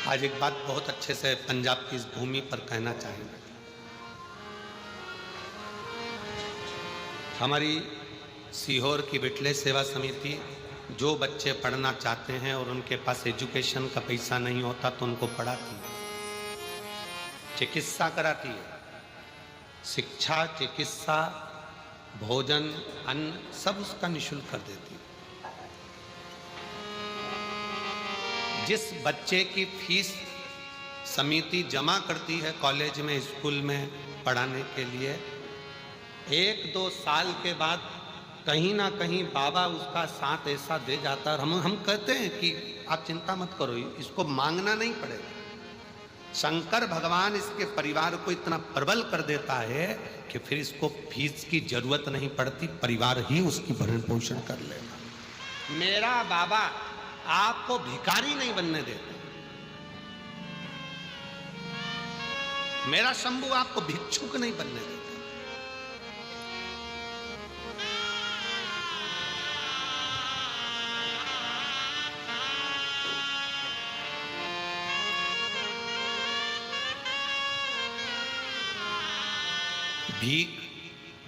आज एक बात बहुत अच्छे से पंजाब की इस भूमि पर कहना चाहेंगे। हमारी सीहोर की बिटले सेवा समिति जो बच्चे पढ़ना चाहते हैं और उनके पास एजुकेशन का पैसा नहीं होता तो उनको पढ़ाती है, चिकित्सा कराती है, शिक्षा, चिकित्सा, भोजन, अन्न सब उसका निःशुल्क कर देती है। जिस बच्चे की फीस समिति जमा करती है कॉलेज में, स्कूल में पढ़ाने के लिए, 1-2 साल के बाद कहीं ना कहीं बाबा उसका साथ ऐसा दे जाता है। हम कहते हैं कि आप चिंता मत करो, इसको मांगना नहीं पड़ेगा। शंकर भगवान इसके परिवार को इतना प्रबल कर देता है कि फिर इसको फीस की जरूरत नहीं पड़ती, परिवार ही उसकी भरण पोषण कर लेगा। मेरा बाबा आपको भिखारी नहीं बनने देते, मेरा शंभू आपको भिक्षुक नहीं बनने देता।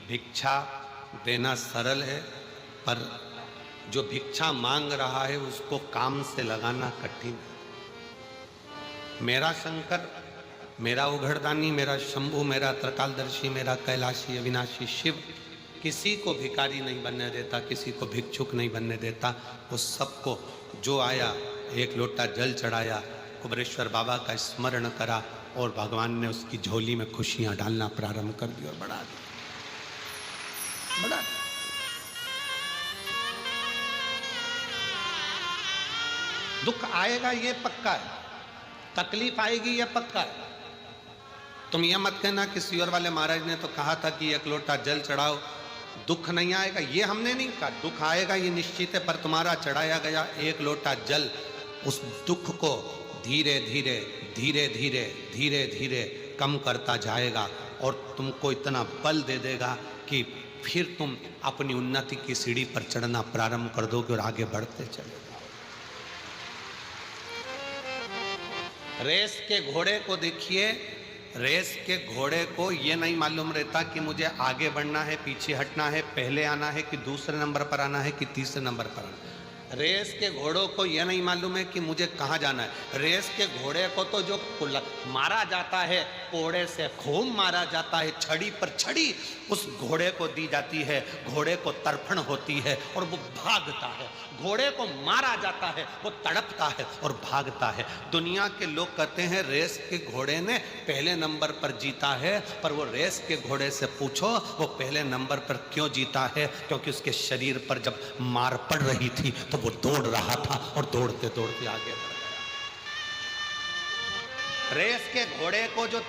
भिक्षा देना सरल है, पर जो भिक्षा मांग रहा है उसको काम से लगाना कठिन है। मेरा शंकर, मेरा उघड़दानी, मेरा शंभू, मेरा त्रिकालदर्शी, मेरा कैलाशी अविनाशी शिव किसी को भिखारी नहीं बनने देता, किसी को भिक्षुक नहीं बनने देता। उस सबको जो आया 1 लोटा जल चढ़ाया, कुबरेश्वर बाबा का स्मरण करा और भगवान ने उसकी झोली में खुशियां डालना प्रारंभ कर दी और बढ़ा दी। दुख आएगा ये पक्का है, तकलीफ आएगी ये पक्का है। तुम ये मत कहना कि सीहोर वाले महाराज ने तो कहा था कि 1 लोटा जल चढ़ाओ, दुख नहीं आएगा, ये हमने नहीं कहा। दुख आएगा ये निश्चित है, पर तुम्हारा चढ़ाया गया 1 लोटा जल उस दुख को धीरे धीरे धीरे धीरे धीरे धीरे कम करता जाएगा और तुमको इतना बल दे देगा कि फिर तुम अपनी उन्नति की सीढ़ी पर चढ़ना प्रारंभ कर दोगे और आगे बढ़ते चले। रेस के घोड़े को देखिए, रेस के घोड़े को ये नहीं मालूम रहता कि मुझे आगे बढ़ना है, पीछे हटना है, पहले आना है कि दूसरे नंबर पर आना है कि तीसरे नंबर पर आना है। रेस के घोड़ों को यह नहीं मालूम है कि मुझे कहाँ जाना है। रेस के घोड़े को तो जो मारा जाता है, कोड़े से खूब मारा जाता है, छड़ी पर छड़ी उस घोड़े को दी जाती है, घोड़े को तर्पण होती है और वो भागता है। घोड़े को मारा जाता है, वो तड़पता है और भागता है। दुनिया के लोग कहते हैं रेस के घोड़े ने पहले नंबर पर जीता है, पर वो रेस के घोड़े से पूछो वो पहले नंबर पर क्यों जीता है? क्योंकि उसके शरीर पर जब मार पड़ रही थी तो वो दौड़ रहा था और दौड़ते दौड़ते आगे बढ़ गया। रेस के घोड़े को जो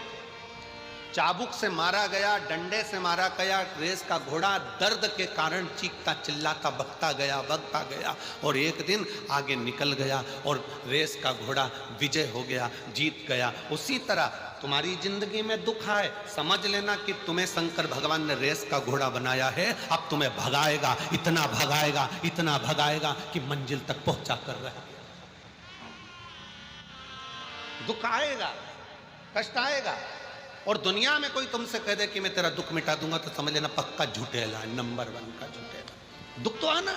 चाबुक से मारा गया, डंडे से मारा गया, रेस का घोड़ा दर्द के कारण चीखता चिल्लाता बकता गया और एक दिन आगे निकल गया और रेस का घोड़ा विजय हो गया, जीत गया। उसी तरह तुम्हारी जिंदगी में दुख आए, समझ लेना कि तुम्हें शंकर भगवान ने रेस का घोड़ा बनाया है। अब तुम्हें भगाएगा, इतना भगाएगा कि मंजिल तक पहुंचा कर रह गया। दुख आएगा, कष्ट आएगा, और दुनिया में कोई तुमसे कह दे कि मैं तेरा दुख मिटा दूंगा तो समझ लेना पक्का झूठेला, नंबर 1 का झूठेला। दुख तो आना है।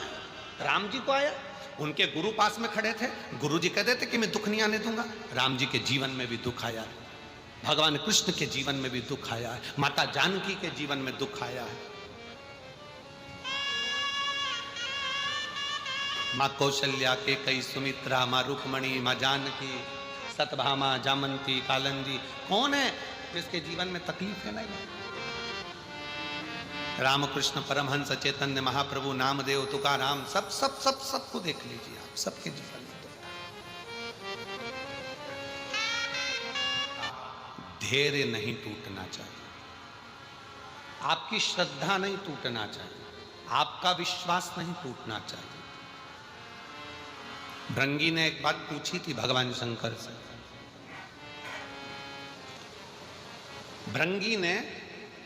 राम जी को आया, उनके गुरु पास में खड़े थे, गुरु जी कह देते कि मैं दुख नहीं आने दूंगा। राम जी के जीवन में भी दुख आया है, भगवान कृष्ण के जीवन में भी दुख आया है, माता जानकी के जीवन में दुख आया है। माँ कौशल्या के कई सुमित्रा, माँ रुक्मणी, माँ जानकी, सतभामा, जामंती, कालंदी, कौन है जिसके जीवन में तकलीफ है? नहीं। रामकृष्ण परमहंस, चैतन्य महाप्रभु, नामदेव, तुकाराम, सबको देख लीजिए आप, सबके जीवन में धैर्य नहीं टूटना चाहिए, आपकी श्रद्धा नहीं टूटना चाहिए, आपका विश्वास नहीं टूटना चाहिए। भृंगी ने एक बात पूछी थी भगवान शंकर से। भृंगी ने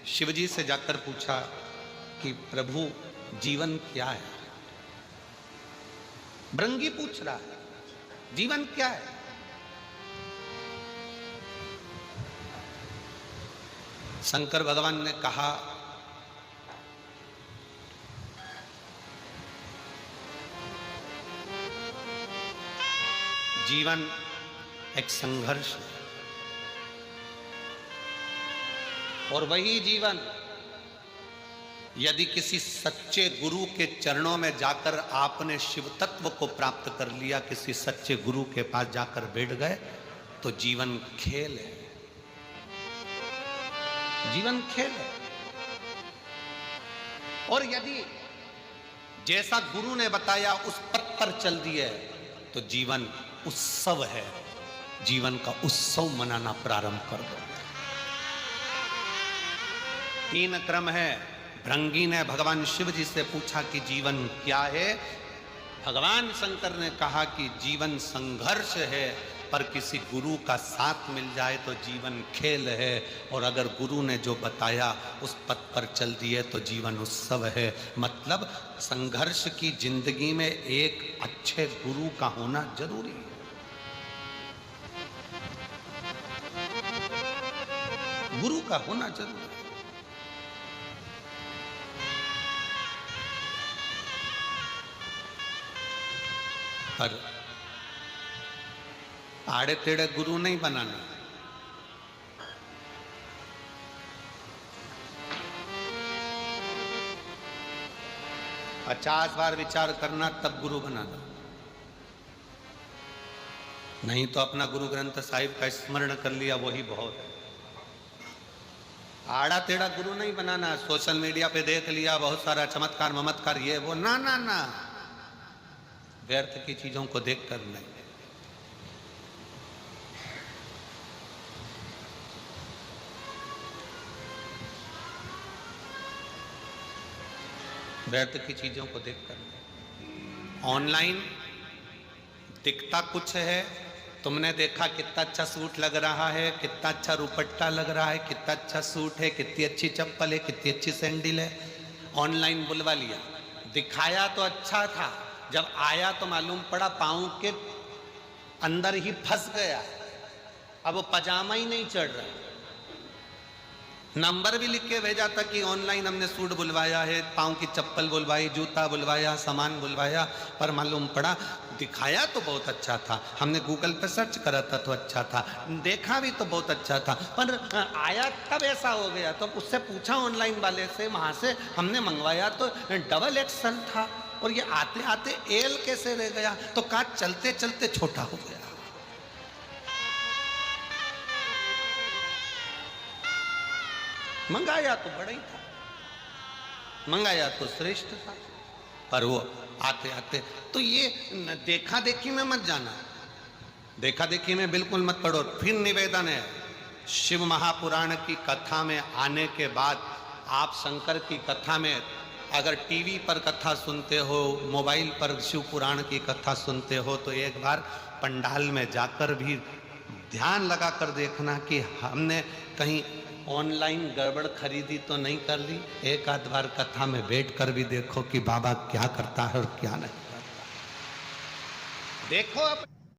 शिवजी से जाकर पूछा कि प्रभु जीवन क्या है? भृंगी पूछ रहा है जीवन क्या है? शंकर भगवान ने कहा, जीवन एक संघर्ष है और वही जीवन यदि किसी सच्चे गुरु के चरणों में जाकर आपने शिव तत्व को प्राप्त कर लिया, किसी सच्चे गुरु के पास जाकर बैठ गए तो जीवन खेल है, जीवन खेल है। और यदि जैसा गुरु ने बताया उस पथ पर चल दिए तो जीवन उत्सव है, जीवन का उत्सव मनाना प्रारंभ कर दो। 3 क्रम है। भृंगी ने भगवान शिव जी से पूछा कि जीवन क्या है? भगवान शंकर ने कहा कि जीवन संघर्ष है, पर किसी गुरु का साथ मिल जाए तो जीवन खेल है, और अगर गुरु ने जो बताया उस पथ पर चल दिए तो जीवन उत्सव है। मतलब संघर्ष की जिंदगी में एक अच्छे गुरु का होना जरूरी है। गुरु का होना जरूरी है। पर आड़े टेढ़े गुरु नहीं बनाना। पचास बार विचार करना तब गुरु बनाना, नहीं तो अपना गुरु ग्रंथ साहिब का स्मरण कर लिया वही बहुत है। आड़ा टेढ़ा गुरु नहीं बनाना। सोशल मीडिया पे देख लिया बहुत सारा चमत्कार ममत्कार ये वो, ना ना ना, व्यर्थ की चीजों को देखकर नहीं। व्यर्थ की चीजों को देखकर नहीं। ऑनलाइन दिखता कुछ है, तुमने देखा कितना अच्छा सूट लग रहा है, कितना अच्छा रुपट्टा लग रहा है, कितना अच्छा सूट है, कितनी अच्छी चप्पल है, कितनी अच्छी सैंडल है, ऑनलाइन बुलवा लिया। दिखाया तो अच्छा था, जब आया तो मालूम पड़ा पाँव के अंदर ही फंस गया। अब वो पजामा ही नहीं चढ़ रहा। नंबर भी लिख के भेजा था कि ऑनलाइन हमने सूट बुलवाया है, पाँव की चप्पल बुलवाई, जूता बुलवाया, सामान बुलवाया, पर मालूम पड़ा दिखाया तो बहुत अच्छा था, हमने गूगल पे सर्च करा था तो अच्छा था, देखा भी तो बहुत अच्छा था, पर आया तब ऐसा हो गया। तो उससे पूछा ऑनलाइन वाले से, वहाँ से हमने मंगवाया तो डबल एक्सल था, और ये आते आते एल कैसे रह गया? तो कहा चलते चलते छोटा हो गया। मंगाया तो बड़ा ही था, मंगाया तो श्रेष्ठ था, पर वो आते आते। तो ये देखा देखी में मत जाना, देखा देखी में बिल्कुल मत पढ़ो। फिर निवेदन है, शिव महापुराण की कथा में आने के बाद आप शंकर की कथा में अगर टीवी पर कथा सुनते हो, मोबाइल पर शिव पुराण की कथा सुनते हो, तो एक बार पंडाल में जाकर भी ध्यान लगा कर देखना कि हमने कहीं ऑनलाइन गड़बड़ खरीदी तो नहीं कर ली। एक आध बार कथा में बैठ कर भी देखो कि बाबा क्या करता है और क्या नहीं करता। देखो अब